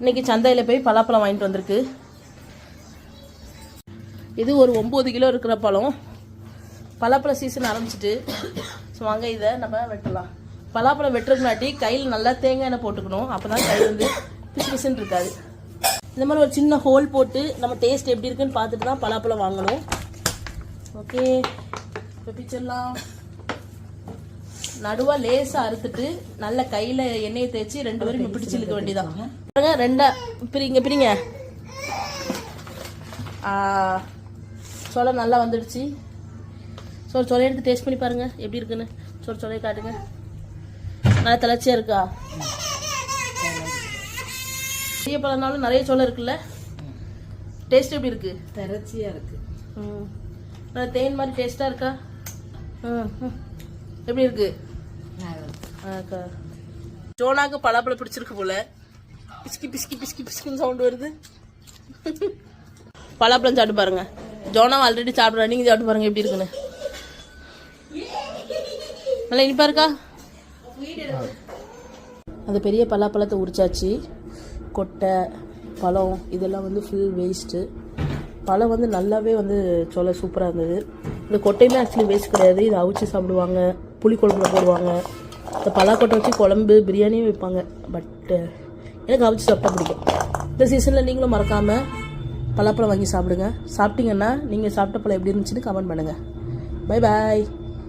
இன்றைக்கி சந்தையில் போய் பலாப்பழம் வாங்கிட்டு வந்திருக்கு. இது ஒரு 9 கிலோ இருக்கிற பழம். பலாப்பழம் சீசன் ஆரம்பிச்சிட்டு. ஸோ வாங்க இதை நம்ம வெட்டலாம். பலாப்பழம் வெட்டுறதுனாட்டி கையில் நல்லா தேங்காய் எண்ணெய் போட்டுக்கணும். அப்போ தான் கை வந்து பிசு பிசுன்னு இருக்காது. இந்த மாதிரி ஒரு சின்ன ஹோல் போட்டு நம்ம டேஸ்ட் எப்படி இருக்குன்னு பார்த்துட்டு தான் பலாப்பழம் வாங்கணும். ஓகே, இப்போ பிச்சிடலாம். நடுவாக லேசாக அறுத்துட்டு நல்ல கையில் எண்ணெயை தேய்ச்சி 2 பேரும் பிடிச்சி இழுக்க வேண்டியதான். ரெண்டா பிரிங்க. சோளை நல்லா வந்துடுச்சு. சோளை எடுத்து டேஸ்ட் பண்ணி பாருங்கள் எப்படி இருக்குன்னு. சோளையை காட்டுங்க. நல்லா தளர்ச்சியாக இருக்கா? பெரிய பழம்னாலும் நிறைய சோளை இருக்குல்ல. டேஸ்ட் எப்படி இருக்கு? தளர்ச்சியாக இருக்கு. நல்லா தேன் மாதிரி டேஸ்ட்டாக இருக்கா? எப்படி இருக்கு? ஜோனாக்கு பலாப்பழம் பிடிச்சிருக்கு போல. பிஸ்கி பிஸ்கி பிஸ்கி பிஸ்கின்னு சவுண்ட் வருது. பலாப்பழம் சாப்பிட்டு பாருங்க. ஜோனா ஆல்ரெடி சாப்பிட்றா. நீங்கள் சாப்பிட்டு பாருங்க எப்படி இருக்குன்னு. நல்லா இனிப்பா இருக்கா? அந்த பெரிய பலாப்பழத்தை உரிச்சாச்சு. கொட்டை பழம் இதெல்லாம் வந்து ஃபுல் வேஸ்ட்டு. பழம் வந்து நல்லாவே வந்து சொல்ல சூப்பராக இருந்தது. இந்த கொட்டையில ஆக்சுவலி வேஸ்ட் கிடையாது. இதை அவிச்சு சாப்பிடுவாங்க, புளி குழம்புல போடுவாங்க. இந்த பலாக்கொட்டை வச்சு குழம்பு பிரியாணியும் வைப்பாங்க. பட்டு எனக்கு அவிச்சு சாப்பிட்டா பிடிக்கும். இந்த சீசனில் நீங்களும் மறக்காமல் பலாப்பழம் வாங்கி சாப்பிடுங்க. சாப்பிட்டீங்கன்னா நீங்கள் சாப்பிட்ட பழம் எப்படி இருந்துச்சுன்னு கமெண்ட் பண்ணுங்கள். Bye bye.